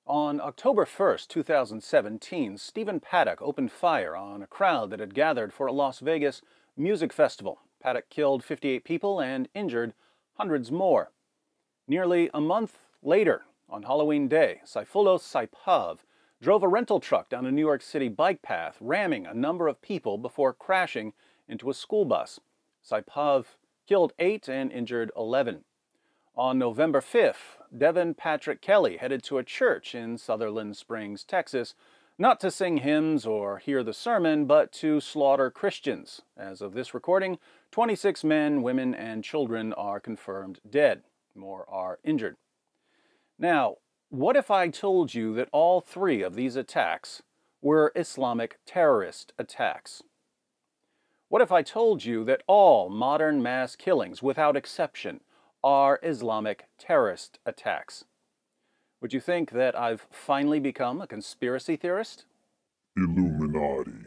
On October 1st, 2017, Stephen Paddock opened fire on a crowd that had gathered for a Las Vegas music festival. Paddock killed 58 people and injured hundreds more. Nearly a month later, on Halloween Day, Sayfullo Saipov drove a rental truck down a New York City bike path, ramming a number of people before crashing into a school bus. Saipov killed 8 and injured 11. On November 5th, Devin Patrick Kelly headed to a church in Sutherland Springs, Texas, not to sing hymns or hear the sermon, but to slaughter Christians. As of this recording, 26 men, women, and children are confirmed dead. More are injured. Now, what if I told you that all 3 of these attacks were Islamic terrorist attacks? What if I told you that all modern mass killings, without exception, are Islamic terrorist attacks? Would you think that I've finally become a conspiracy theorist? Illuminati.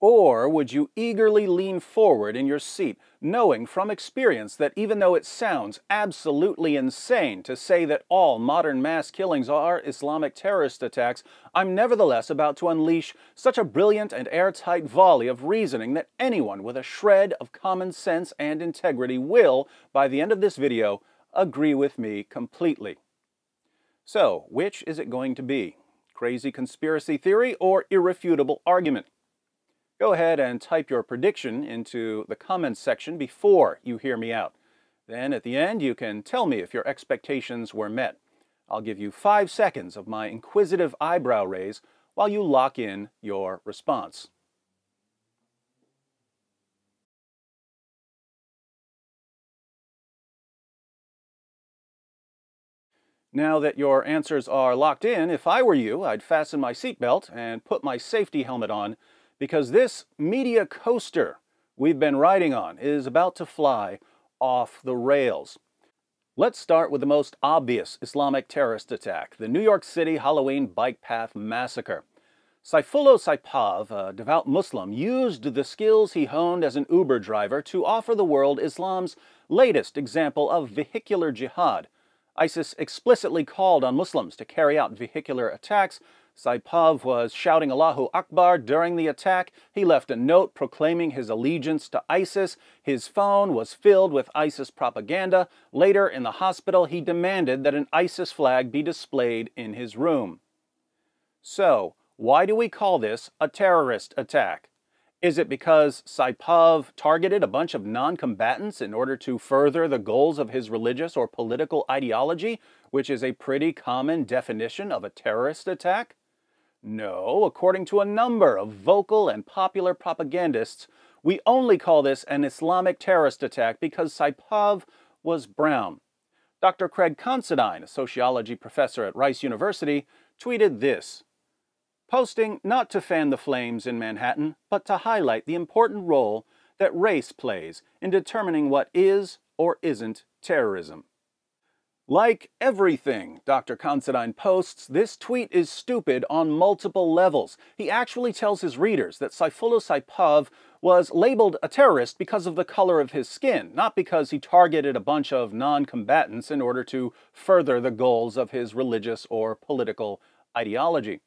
Or would you eagerly lean forward in your seat, knowing from experience that even though it sounds absolutely insane to say that all modern mass killings are Islamic terrorist attacks, I'm nevertheless about to unleash such a brilliant and airtight volley of reasoning that anyone with a shred of common sense and integrity will, by the end of this video, agree with me completely. So, which is it going to be? Crazy conspiracy theory or irrefutable argument? Go ahead and type your prediction into the comments section before you hear me out. Then at the end, you can tell me if your expectations were met. I'll give you 5 seconds of my inquisitive eyebrow raise while you lock in your response. Now that your answers are locked in, if I were you, I'd fasten my seatbelt and put my safety helmet on, because this media coaster we've been riding on is about to fly off the rails. Let's start with the most obvious Islamic terrorist attack, the New York City Halloween bike path massacre. Sayfullo Saipov, a devout Muslim, used the skills he honed as an Uber driver to offer the world Islam's latest example of vehicular jihad. ISIS explicitly called on Muslims to carry out vehicular attacks. Saipov was shouting Allahu Akbar during the attack. He left a note proclaiming his allegiance to ISIS. His phone was filled with ISIS propaganda. Later, in the hospital, he demanded that an ISIS flag be displayed in his room. So, why do we call this a terrorist attack? Is it because Saipov targeted a bunch of non-combatants in order to further the goals of his religious or political ideology, which is a pretty common definition of a terrorist attack? No, according to a number of vocal and popular propagandists, we only call this an Islamic terrorist attack because Saipov was brown. Dr. Craig Considine, a sociology professor at Rice University, tweeted this: posting not to fan the flames in Manhattan, but to highlight the important role that race plays in determining what is or isn't terrorism. Like everything Dr. Considine posts, this tweet is stupid on multiple levels. He actually tells his readers that Sayfullo Saipov was labeled a terrorist because of the color of his skin, not because he targeted a bunch of non-combatants in order to further the goals of his religious or political ideology.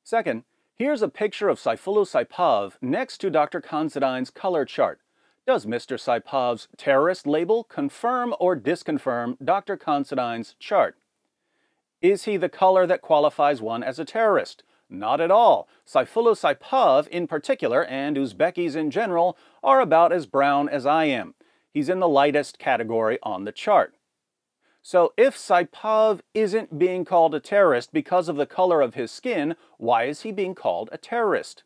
Second, here's a picture of Sayfullo Saipov next to Dr. Considine's color chart. Does Mr. Saipov's terrorist label confirm or disconfirm Dr. Considine's chart? Is he the color that qualifies one as a terrorist? Not at all. Sayfullo Saipov in particular, and Uzbekis in general, are about as brown as I am. He's in the lightest category on the chart. So if Saipov isn't being called a terrorist because of the color of his skin, why is he being called a terrorist?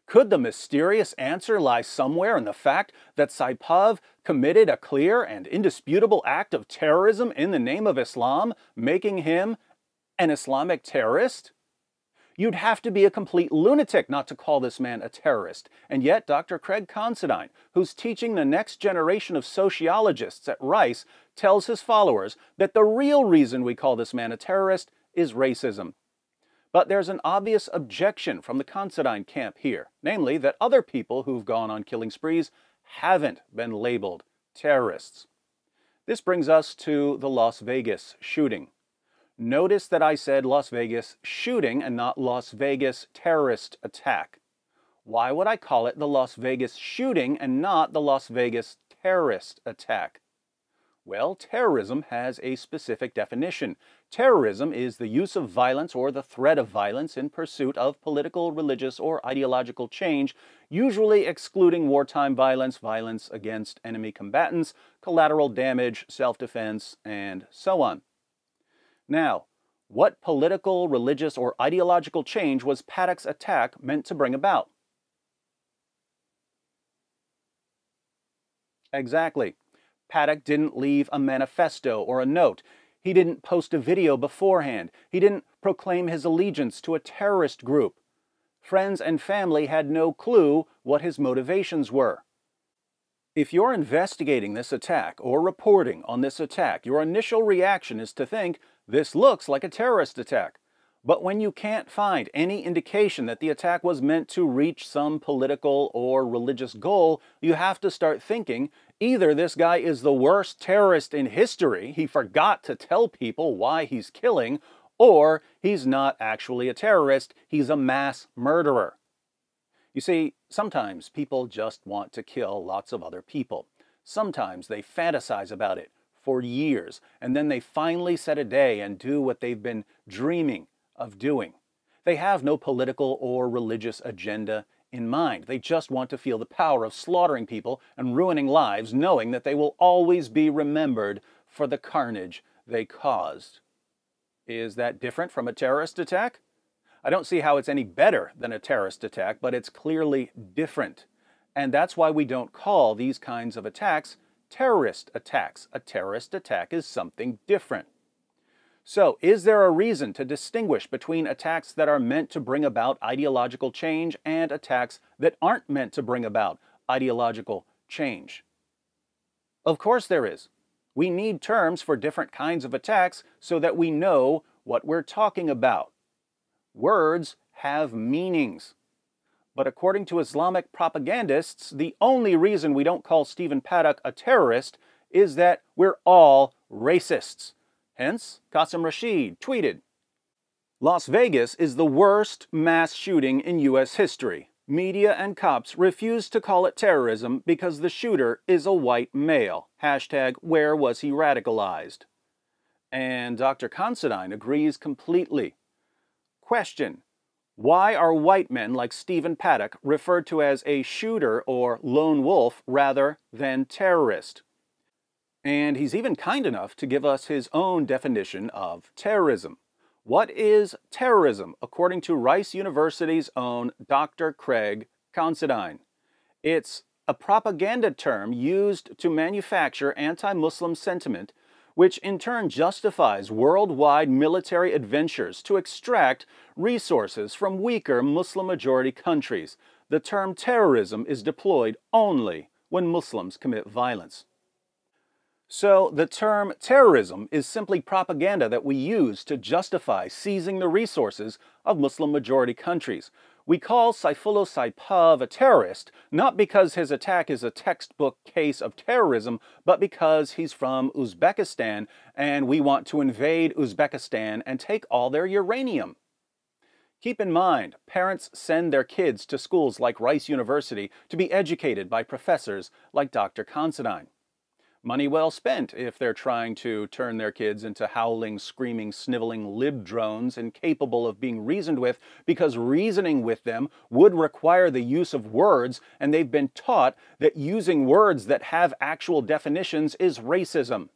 Could the mysterious answer lie somewhere in the fact that Saipov committed a clear and indisputable act of terrorism in the name of Islam, making him an Islamic terrorist? You'd have to be a complete lunatic not to call this man a terrorist. And yet Dr. Craig Considine, who's teaching the next generation of sociologists at Rice, tells his followers that the real reason we call this man a terrorist is racism. But there's an obvious objection from the Considine camp here, namely that other people who've gone on killing sprees haven't been labeled terrorists. This brings us to the Las Vegas shooting. Notice that I said Las Vegas shooting and not Las Vegas terrorist attack. Why would I call it the Las Vegas shooting and not the Las Vegas terrorist attack? Well, terrorism has a specific definition. Terrorism is the use of violence or the threat of violence in pursuit of political, religious, or ideological change, usually excluding wartime violence, violence against enemy combatants, collateral damage, self-defense, and so on. Now, what political, religious, or ideological change was Paddock's attack meant to bring about? Exactly. Paddock didn't leave a manifesto or a note. He didn't post a video beforehand. He didn't proclaim his allegiance to a terrorist group. Friends and family had no clue what his motivations were. If you're investigating this attack or reporting on this attack, your initial reaction is to think, this looks like a terrorist attack. But when you can't find any indication that the attack was meant to reach some political or religious goal, you have to start thinking, either this guy is the worst terrorist in history, he forgot to tell people why he's killing, or he's not actually a terrorist, he's a mass murderer. You see, sometimes people just want to kill lots of other people. Sometimes they fantasize about it for years, and then they finally set a day and do what they've been dreaming of doing. They have no political or religious agenda in mind. They just want to feel the power of slaughtering people and ruining lives, knowing that they will always be remembered for the carnage they caused. Is that different from a terrorist attack? I don't see how it's any better than a terrorist attack, but it's clearly different. And that's why we don't call these kinds of attacks terrorist attacks. A terrorist attack is something different. So, is there a reason to distinguish between attacks that are meant to bring about ideological change and attacks that aren't meant to bring about ideological change? Of course there is. We need terms for different kinds of attacks so that we know what we're talking about. Words have meanings. But according to Islamic propagandists, the only reason we don't call Stephen Paddock a terrorist is that we're all racists. Hence, Qasim Rashid tweeted, Las Vegas is the worst mass shooting in U.S. history. Media and cops refuse to call it terrorism because the shooter is a white male. Hashtag, where was he radicalized? And Dr. Considine agrees completely. Question: why are white men like Stephen Paddock referred to as a shooter or lone wolf rather than terrorist? And he's even kind enough to give us his own definition of terrorism. What is terrorism, according to Rice University's own Dr. Craig Considine? It's a propaganda term used to manufacture anti-Muslim sentiment, which in turn justifies worldwide military adventures to extract resources from weaker Muslim-majority countries. The term terrorism is deployed only when Muslims commit violence. So the term terrorism is simply propaganda that we use to justify seizing the resources of Muslim-majority countries. We call Saifullah Saipov a terrorist, not because his attack is a textbook case of terrorism, but because he's from Uzbekistan and we want to invade Uzbekistan and take all their uranium. Keep in mind, parents send their kids to schools like Rice University to be educated by professors like Dr. Considine. Money well spent if they're trying to turn their kids into howling, screaming, sniveling lib drones incapable of being reasoned with because reasoning with them would require the use of words, and they've been taught that using words that have actual definitions is racism.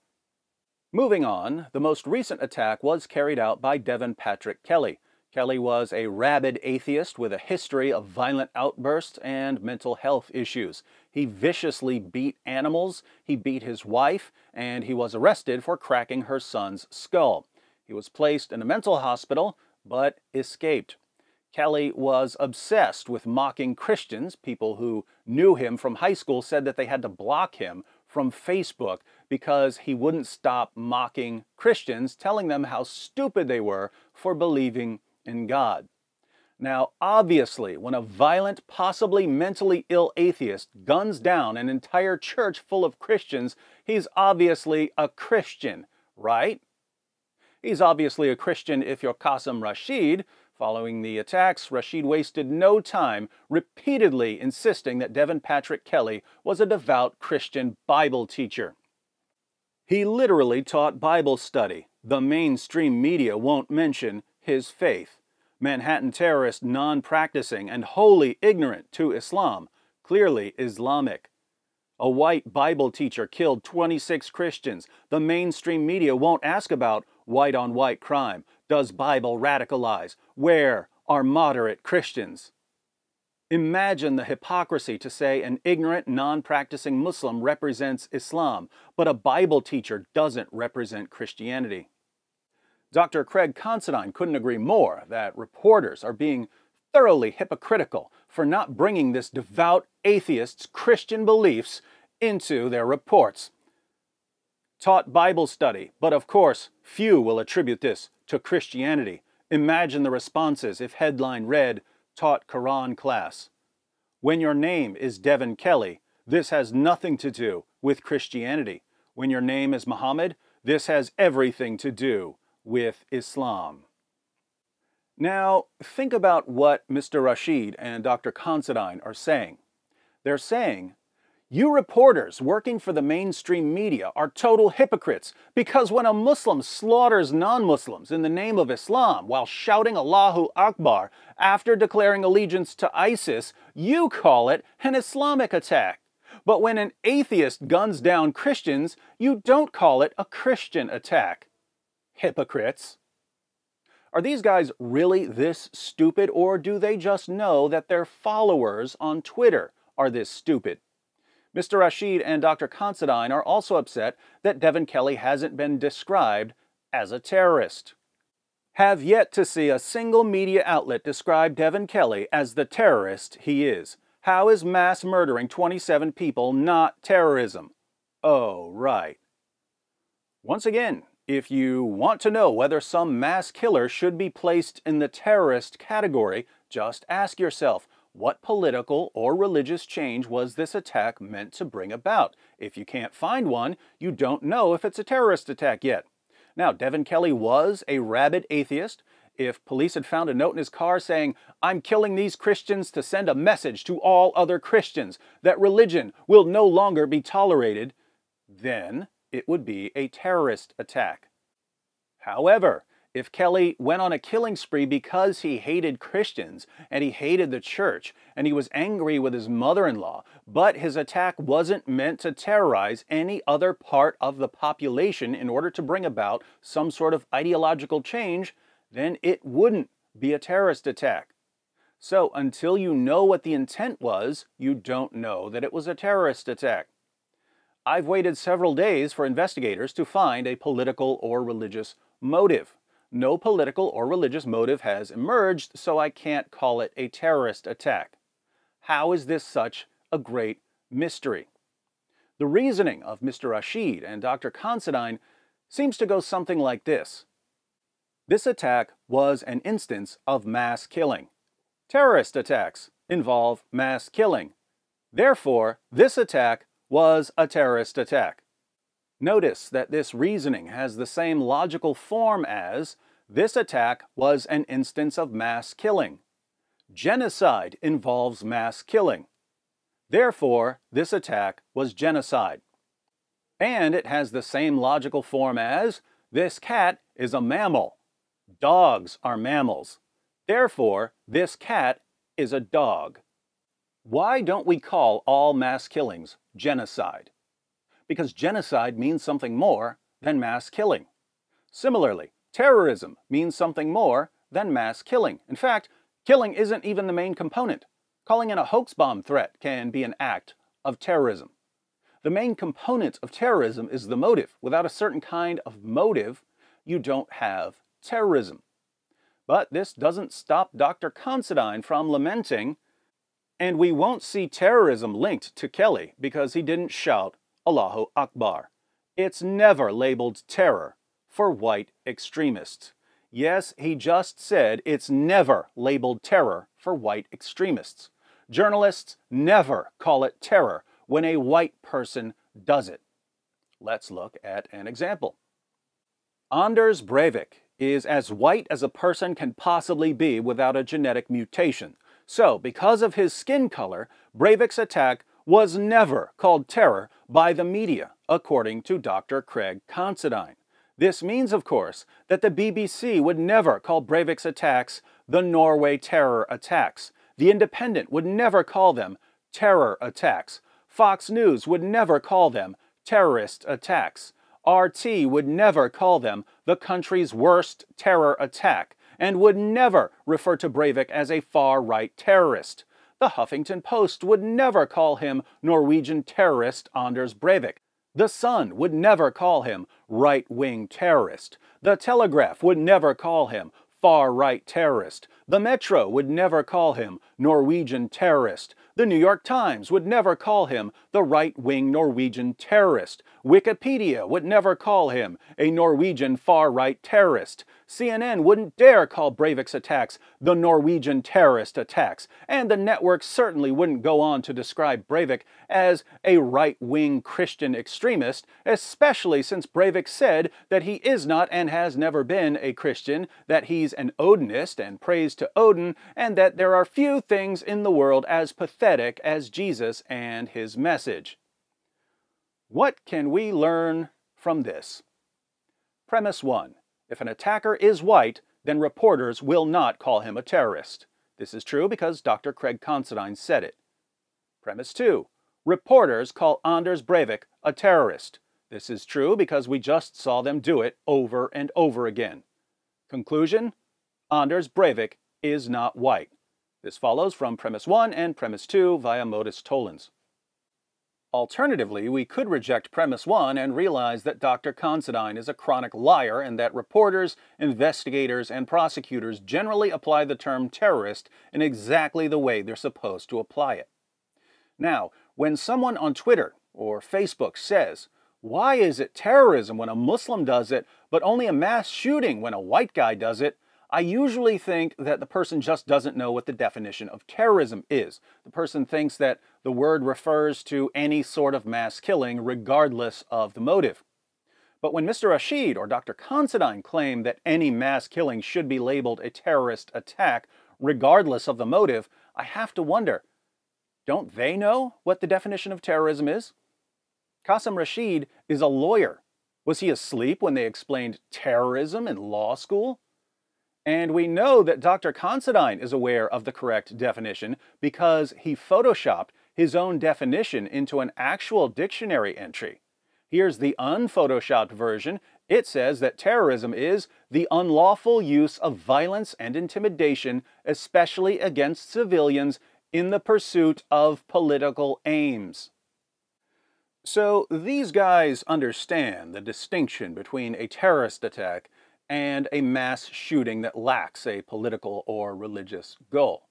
Moving on, the most recent attack was carried out by Devin Patrick Kelly. Kelly was a rabid atheist with a history of violent outbursts and mental health issues. He viciously beat animals, he beat his wife, and he was arrested for cracking her son's skull. He was placed in a mental hospital, but escaped. Kelly was obsessed with mocking Christians. People who knew him from high school said that they had to block him from Facebook because he wouldn't stop mocking Christians, telling them how stupid they were for believing in God. Now, obviously, when a violent, possibly mentally ill atheist guns down an entire church full of Christians, he's obviously a Christian, right? He's obviously a Christian if you're Qasim Rashid. Following the attacks, Rashid wasted no time repeatedly insisting that Devin Patrick Kelly was a devout Christian Bible teacher. He literally taught Bible study. The mainstream media won't mention his faith. Manhattan terrorist non-practicing and wholly ignorant to Islam, clearly Islamic. A white Bible teacher killed 26 Christians. The mainstream media won't ask about white-on-white crime. Does Bible radicalize? Where are moderate Christians? Imagine the hypocrisy to say an ignorant, non-practicing Muslim represents Islam, but a Bible teacher doesn't represent Christianity. Dr. Craig Considine couldn't agree more that reporters are being thoroughly hypocritical for not bringing this devout atheist's Christian beliefs into their reports. Taught Bible study, but of course, few will attribute this to Christianity. Imagine the responses if headline read, "Taught Quran class." When your name is Devin Kelly, this has nothing to do with Christianity. When your name is Muhammad, this has everything to do with Islam. Now, think about what Mr. Rashid and Dr. Considine are saying. They're saying, you reporters working for the mainstream media are total hypocrites because when a Muslim slaughters non-Muslims in the name of Islam while shouting Allahu Akbar after declaring allegiance to ISIS, you call it an Islamic attack. But when an atheist guns down Christians, you don't call it a Christian attack. Hypocrites. Are these guys really this stupid, or do they just know that their followers on Twitter are this stupid? Mr. Rashid and Dr. Considine are also upset that Devin Kelly hasn't been described as a terrorist. Have yet to see a single media outlet describe Devin Kelly as the terrorist he is. How is mass murdering 27 people not terrorism? Oh, right. Once again, if you want to know whether some mass killer should be placed in the terrorist category, just ask yourself, what political or religious change was this attack meant to bring about? If you can't find one, you don't know if it's a terrorist attack yet. Now, Devin Kelly was a rabid atheist. If police had found a note in his car saying, "I'm killing these Christians to send a message to all other Christians that religion will no longer be tolerated," then it would be a terrorist attack. However, if Kelly went on a killing spree because he hated Christians and he hated the church and he was angry with his mother-in-law, but his attack wasn't meant to terrorize any other part of the population in order to bring about some sort of ideological change, then it wouldn't be a terrorist attack. So until you know what the intent was, you don't know that it was a terrorist attack. I've waited several days for investigators to find a political or religious motive. No political or religious motive has emerged, so I can't call it a terrorist attack. How is this such a great mystery? The reasoning of Mr. Rashid and Dr. Considine seems to go something like this. This attack was an instance of mass killing. Terrorist attacks involve mass killing. Therefore, this attack was a terrorist attack. Notice that this reasoning has the same logical form as this attack was an instance of mass killing. Genocide involves mass killing. Therefore, this attack was genocide. And it has the same logical form as this cat is a mammal. Dogs are mammals. Therefore, this cat is a dog. Why don't we call all mass killings genocide? Because genocide means something more than mass killing. Similarly, terrorism means something more than mass killing. In fact, killing isn't even the main component. Calling in a hoax bomb threat can be an act of terrorism. The main component of terrorism is the motive. Without a certain kind of motive, you don't have terrorism. But this doesn't stop Dr. Considine from lamenting, and we won't see terrorism linked to Kelly because he didn't shout Allahu Akbar. It's never labeled terror for white extremists. Yes, he just said it's never labeled terror for white extremists. Journalists never call it terror when a white person does it. Let's look at an example. Anders Breivik is as white as a person can possibly be without a genetic mutation. So, because of his skin color, Breivik's attack was never called terror by the media, according to Dr. Craig Considine. This means, of course, that the BBC would never call Breivik's attacks the Norway terror attacks. The Independent would never call them terror attacks. Fox News would never call them terrorist attacks. RT would never call them the country's worst terror attack, and would never refer to Breivik as a far-right terrorist. The Huffington Post would never call him Norwegian terrorist Anders Breivik. The Sun would never call him right-wing terrorist. The Telegraph would never call him far-right terrorist. The Metro would never call him Norwegian terrorist. The New York Times would never call him the right-wing Norwegian terrorist. Wikipedia would never call him a Norwegian far-right terrorist. CNN wouldn't dare call Breivik's attacks the Norwegian terrorist attacks, and the network certainly wouldn't go on to describe Breivik as a right-wing Christian extremist, especially since Breivik said that he is not and has never been a Christian, that he's an Odinist and prays to Odin, and that there are few things in the world as pathetic as Jesus and his message. What can we learn from this? Premise 1. If an attacker is white, then reporters will not call him a terrorist. This is true because Dr. Craig Considine said it. Premise 2. Reporters call Anders Breivik a terrorist. This is true because we just saw them do it over and over again. Conclusion: Anders Breivik is not white. This follows from Premise 1 and Premise 2 via modus tollens. Alternatively, we could reject Premise 1 and realize that Dr. Considine is a chronic liar and that reporters, investigators, and prosecutors generally apply the term terrorist in exactly the way they're supposed to apply it. Now, when someone on Twitter or Facebook says, "Why is it terrorism when a Muslim does it, but only a mass shooting when a white guy does it?" I usually think that the person just doesn't know what the definition of terrorism is. The person thinks that the word refers to any sort of mass killing, regardless of the motive. But when Mr. Rashid or Dr. Considine claim that any mass killing should be labeled a terrorist attack, regardless of the motive, I have to wonder, don't they know what the definition of terrorism is? Qasim Rashid is a lawyer. Was he asleep when they explained terrorism in law school? And we know that Dr. Considine is aware of the correct definition because he photoshopped his own definition into an actual dictionary entry. Here's the unphotoshopped version. It says that terrorism is the unlawful use of violence and intimidation, especially against civilians, in the pursuit of political aims. So these guys understand the distinction between a terrorist attack and a mass shooting that lacks a political or religious goal.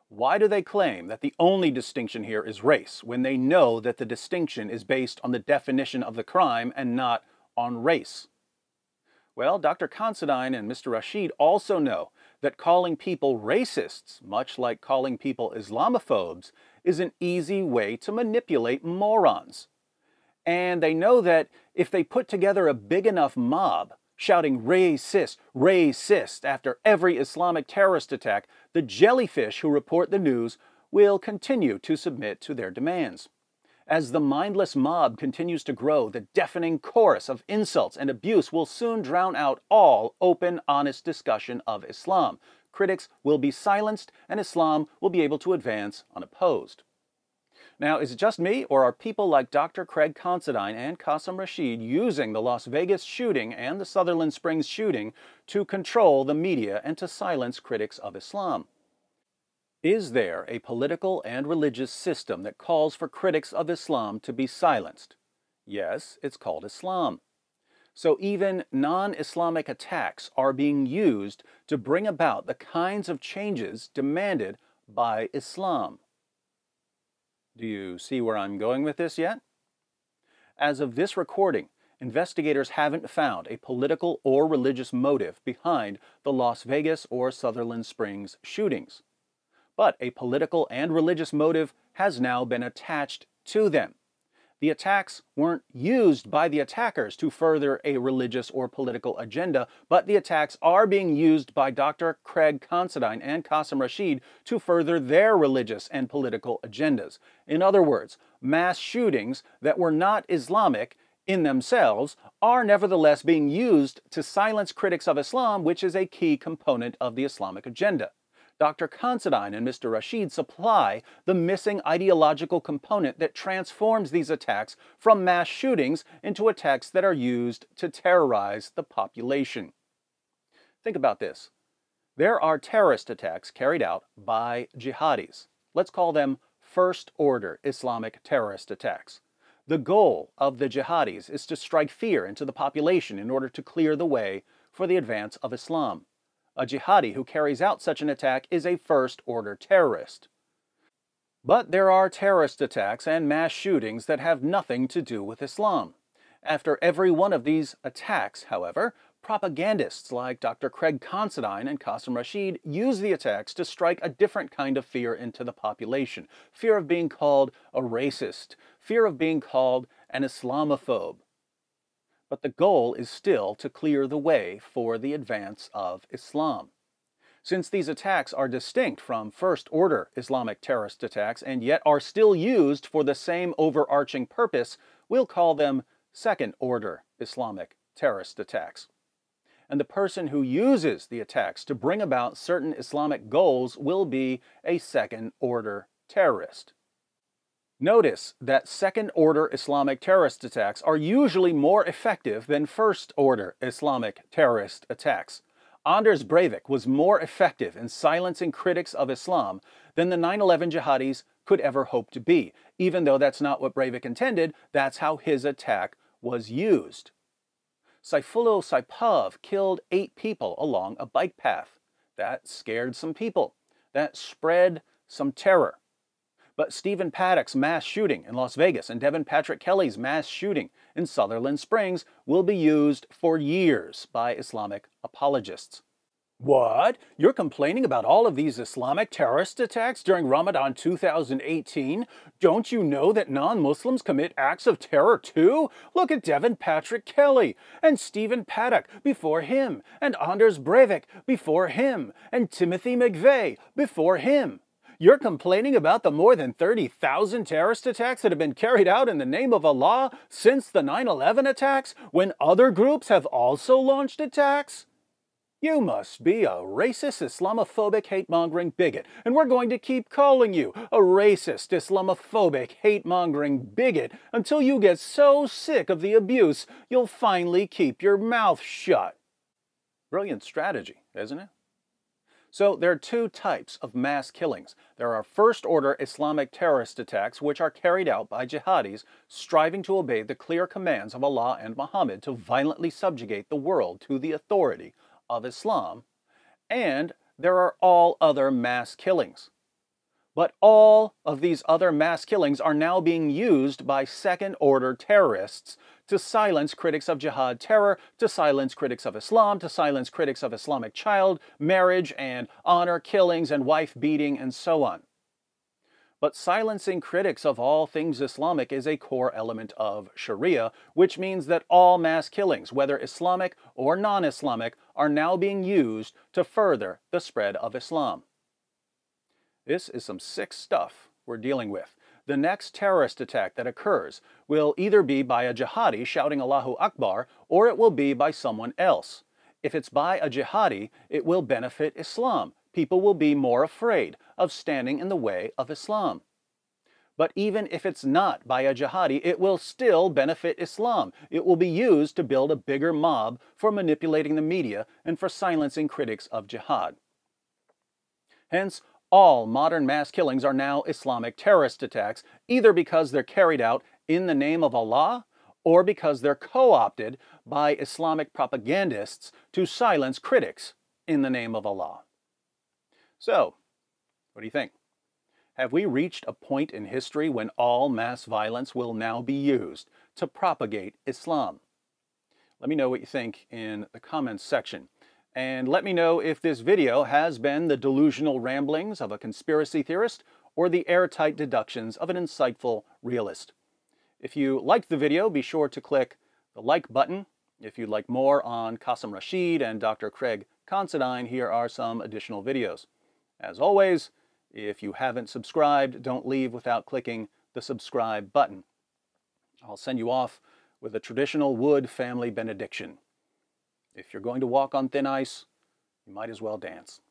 Why do they claim that the only distinction here is race, when they know that the distinction is based on the definition of the crime and not on race? Well, Dr. Considine and Mr. Rashid also know that calling people racists, much like calling people Islamophobes, is an easy way to manipulate morons. And they know that if they put together a big enough mob, shouting racist, racist after every Islamic terrorist attack, the jellyfish who report the news will continue to submit to their demands. As the mindless mob continues to grow, the deafening chorus of insults and abuse will soon drown out all open, honest discussion of Islam. Critics will be silenced, and Islam will be able to advance unopposed. Now, is it just me, or are people like Dr. Craig Considine and Qasim Rashid using the Las Vegas shooting and the Sutherland Springs shooting to control the media and to silence critics of Islam? Is there a political and religious system that calls for critics of Islam to be silenced? Yes, it's called Islam. So even non-Islamic attacks are being used to bring about the kinds of changes demanded by Islam. Do you see where I'm going with this yet? As of this recording, investigators haven't found a political or religious motive behind the Las Vegas or Sutherland Springs shootings. But a political and religious motive has now been attached to them. The attacks weren't used by the attackers to further a religious or political agenda, but the attacks are being used by Dr. Craig Considine and Qasim Rashid to further their religious and political agendas. In other words, mass shootings that were not Islamic in themselves are nevertheless being used to silence critics of Islam, which is a key component of the Islamic agenda. Dr. Considine and Mr. Rashid supply the missing ideological component that transforms these attacks from mass shootings into attacks that are used to terrorize the population. Think about this. There are terrorist attacks carried out by jihadis. Let's call them first-order Islamic terrorist attacks. The goal of the jihadis is to strike fear into the population in order to clear the way for the advance of Islam. A jihadi who carries out such an attack is a first-order terrorist. But there are terrorist attacks and mass shootings that have nothing to do with Islam. After every one of these attacks, however, propagandists like Dr. Craig Considine and Qasim Rashid use the attacks to strike a different kind of fear into the population. Fear of being called a racist, fear of being called an Islamophobe. But the goal is still to clear the way for the advance of Islam. Since these attacks are distinct from first-order Islamic terrorist attacks and yet are still used for the same overarching purpose, we'll call them second-order Islamic terrorist attacks. And the person who uses the attacks to bring about certain Islamic goals will be a second-order terrorist. Notice that second-order Islamic terrorist attacks are usually more effective than first-order Islamic terrorist attacks. Anders Breivik was more effective in silencing critics of Islam than the 9/11 jihadis could ever hope to be. Even though that's not what Breivik intended, that's how his attack was used. Saifullah Saipov killed 8 people along a bike path. That scared some people. That spread some terror. But Stephen Paddock's mass shooting in Las Vegas and Devin Patrick Kelly's mass shooting in Sutherland Springs will be used for years by Islamic apologists. What? You're complaining about all of these Islamic terrorist attacks during Ramadan 2018? Don't you know that non-Muslims commit acts of terror too? Look at Devin Patrick Kelly, and Stephen Paddock before him, and Anders Breivik before him, and Timothy McVeigh before him. You're complaining about the more than 30,000 terrorist attacks that have been carried out in the name of Allah since the 9/11 attacks, when other groups have also launched attacks? You must be a racist, Islamophobic, hate-mongering bigot, and we're going to keep calling you a racist, Islamophobic, hate-mongering bigot until you get so sick of the abuse you'll finally keep your mouth shut. Brilliant strategy, isn't it? So there are 2 types of mass killings. There are first-order Islamic terrorist attacks which are carried out by jihadis striving to obey the clear commands of Allah and Muhammad to violently subjugate the world to the authority of Islam. And there are all other mass killings. But all of these other mass killings are now being used by second-order terrorists to silence critics of jihad terror, to silence critics of Islam, to silence critics of Islamic child marriage and honor killings and wife beating and so on. But silencing critics of all things Islamic is a core element of Sharia, which means that all mass killings, whether Islamic or non-Islamic, are now being used to further the spread of Islam. This is some sick stuff we're dealing with. The next terrorist attack that occurs will either be by a jihadi shouting Allahu Akbar, or it will be by someone else. If it's by a jihadi, it will benefit Islam. People will be more afraid of standing in the way of Islam. But even if it's not by a jihadi, it will still benefit Islam. It will be used to build a bigger mob for manipulating the media and for silencing critics of jihad. Hence, all modern mass killings are now Islamic terrorist attacks, either because they're carried out in the name of Allah or because they're co-opted by Islamic propagandists to silence critics in the name of Allah. So, what do you think? Have we reached a point in history when all mass violence will now be used to propagate Islam? Let me know what you think in the comments section. And let me know if this video has been the delusional ramblings of a conspiracy theorist or the airtight deductions of an insightful realist. If you liked the video, be sure to click the like button. If you'd like more on Qasim Rashid and Dr. Craig Considine, here are some additional videos. As always, if you haven't subscribed, don't leave without clicking the subscribe button. I'll send you off with a traditional Wood family benediction. If you're going to walk on thin ice, you might as well dance.